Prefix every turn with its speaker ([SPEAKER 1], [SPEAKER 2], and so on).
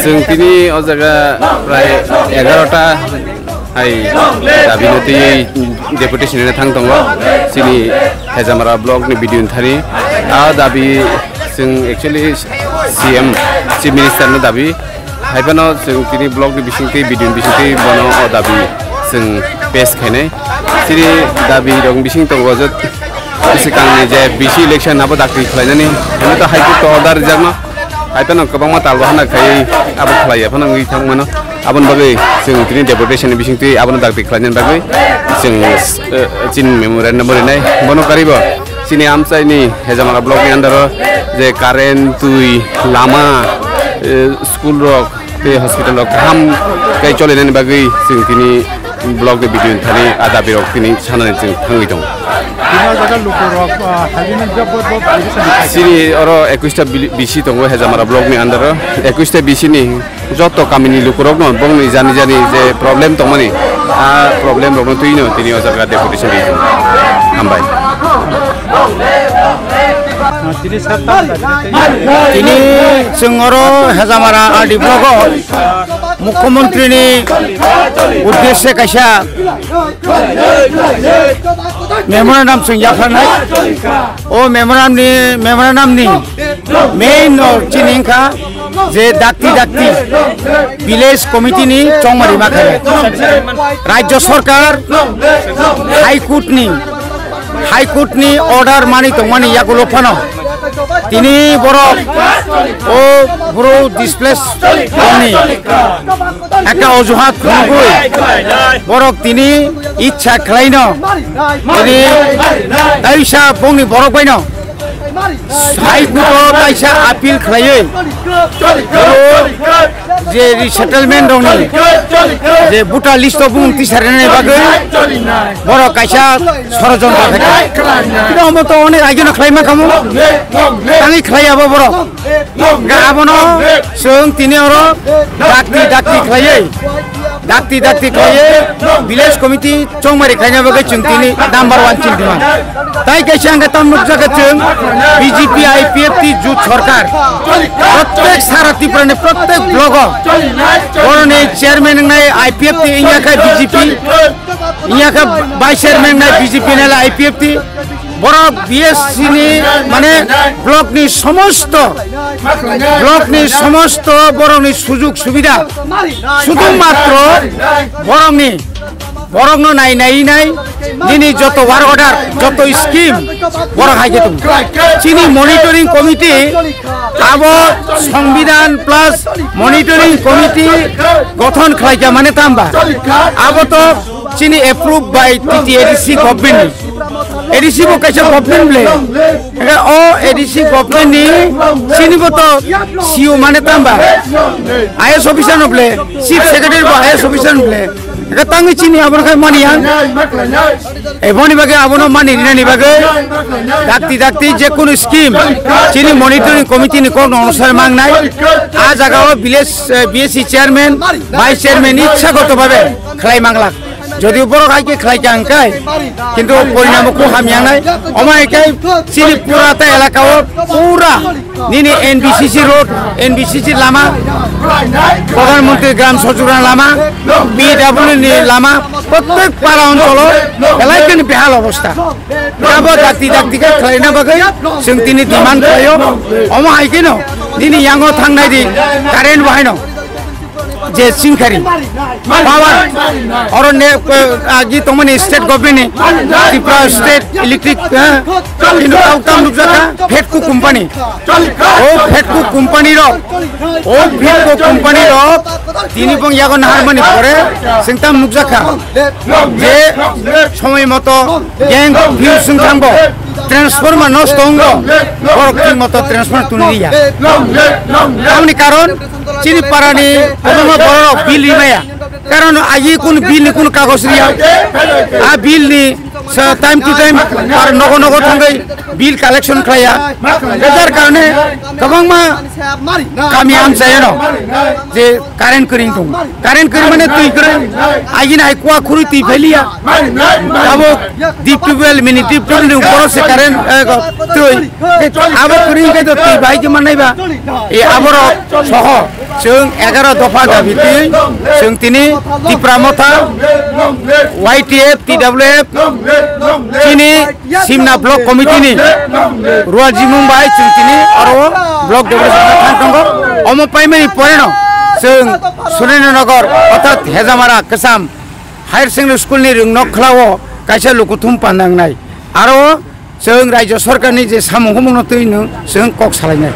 [SPEAKER 1] जों दिनै अ जायगा प्राय 11टा हाय दाबि नथि डेपुटेशन थांग दङ सिनि हेजामारा ब्लकनि भिडिअ थारि आ दाबि जों एक्चुअली सीएम चीफ मिनिस्टारनो दाबि हायबानो जों दिनै ब्लकनि बिसिंथि भिडिअ बिसिंथि बनो अ दाबि जों पेस खायनाय सिनि दाबि दं बिसिं दङ जत सिगांनि जे बिसि इलेक्शन आबो दाख्लै खालायनानै हेमेथ हाइकोर्ट अर्डार रिजार्व हायबानो गोबां मा तालबा हानाखाय आबो खालाया फनांगै बिथांमोन आबन बागै जों दिनै डेपुटेशन बिसिंथि आबन दाख्लै खालायनायनि बागै जों चिन मेमोरेन्डाम लिरनाय बनो कारिबो चिनि आमसाइनि हेजामारा ब्लकनि आन्डार जे कारेन्ट तुई लामा स्कुल रक ते हस्पिटाल रक गाहाम गाय चलायनायनि बागै जों दिनै ब्लकनि भिडिअ थारि आदा बिरक दिनै सानानै जों थाङै दं सिरि अर 21टा बिसि दङ हेजामारा ब्लकनि आन्डार 21टा बिसिनि जत कामिनि लुकुरक न बंनि जानि जानि जे प्रब्लेम दंमोन आ प्रब्लेम रक तुइनो दिनै अ जायगा डेपुटेशन दिनै हामबाय
[SPEAKER 2] ini sengoro Hazamara di Blogo Mukhyamantri ni uddesya kaisa memorandum senjafranai oh memorandum ni main ciningka je dakti village committee ni chongmari makhai rajya sarkar high court ni order mani tongmani yagulo phano tini borok o bro displace ni ekta ojuhat khungui borok tini ichha khlaino tini taisa bongni borok baino high court taisa appeal khlaiye je resettlement dongni je buta list of bung tisarene bagai borok kaisa ষড়যন্ত্র থাকে কিন্তু আমরা তো অনেক আইজনা Khaimah কামু তাঙ্গি খাইয়াবো বড় গাবনো जों तिनि अरो डाक्ति खाइए विलेज कमिटी चौमारी खाइना बगे जों तिनि नम्बर 1 चिन्तिमा ताई कैसे आंगे तम नुकजागे जों बीजेपी आईपीएफटी जुट सरकार प्रत्येक साराती प्रने प्रत्येक ब्लॉग बरने चेयरमैन नै आईपीएफटी इया का बीजेपी इया का वाइस चेयरमैन नै बीजेपी नै आईपीएफटी बड़ा बीएससी माने ब्लॉक नि समस्त बरं नि सुजुग सुविधा शुधुमात्र बरं नाई दिनै जत वार अर्डार जत स्कीम बरं हाइके दं चिनि मनिटरिंग कमिटी अब संविधान प्लस मनिटरिंग कमिटी गठन खालायजा माने ताम्बा अब तो चिनि approve by TTAADC government ADC bo kaisa government ble o ADC government ni sini bo to CEO mane tamba IAS officer no ble chief secretary bo IAS officer no ble ega tangi chini abon khai mani yang eboni bage abono mani ni bage dakti je kono scheme chini monitoring committee ni kono অনুসারে মাংনাই আ জায়গাও village BSC chairman vice chairman ইচ্ছাগতভাবে খেলাই মাংলাক যদিও বড় খাইকে খেলাইকে আঙ্কাই কিন্তু পরিণামকে হামিয়াংনাই অমাইকাই চিনি পুরাটা এলাকাও পুরা নিনি এনবিসিসি রোড এনবিসিসি লামা প্রধানমন্ত্রী গ্রাম সচুরা লামা বিডব্লিউ নি লামা প্রত্যেক পাড়া অঞ্চল এলাকানি বেহাল অবস্থা যাবো দাক্তি খেলাইনা বাগৈ जों তিনি ডিমান্ড খাইও অমাইকেনো নিনি ইয়াঙ্গো থাংনাই দি কারেন্ট বাহাইনো যে সিংখারি পাওয়ার অরণ্যে আজি তোমার state government Tripura state electric কিন্তু তাম লুকজাকা ফেটকো কোম্পানি ও ফেটকো কোম্পানির তিনি বং ইয়াগো নাহারমানি পরে সিংতাম লুকজাকা যে সময় মতো গ্যাং ভিউ সিংথাংবো ট্রান্সফরমার নষ্ট হঙ্গ বড় মতো ট্রান্সফরমার তুলে দিয়া এমনি কারণ চিনি পারানি প্রথম বড় বিল রিমায়া কারণ আজি কোন বিল নি কোন কাগজ রিয়া আ বিল নি টাইম টু টাইম আর নগ থাঙ্গै বিল কালেকশন খায়া এটার কারণে গোबांमा কামি আমসায়নো যে কারেন্ট করিং দं কারেন্ট করি মানে তুই করে আগিনা কুয়া খুরি তুই ফেলিয়া আবো ডিপ টুয়েল মিনি ডিপ টুয়েল উপর সে কারেন্ট তুই আবো করিং কে তো তুই ভাই কি মানাইবা এই আবর সহ जों 11 दफा दाबिति जों तिनि टिप्रामथा YTF TWF तिनि सिमना ब्लक कमिटिनि रुवाजी मुंबाई जों तिनि आरो ब्लक डेभेलपमेन्ट थांगो अम प्राइमारि परेनो जों सुरेन्द्रनगर अर्थात हेजामारा केसाम हायर सेकेन्डारि स्कुलनि नखलाव कायसा लुकुथुम पानांनाय आरो जों राज्य सरकारनि जे सामु हमनो तैनो जों कक सालायनाय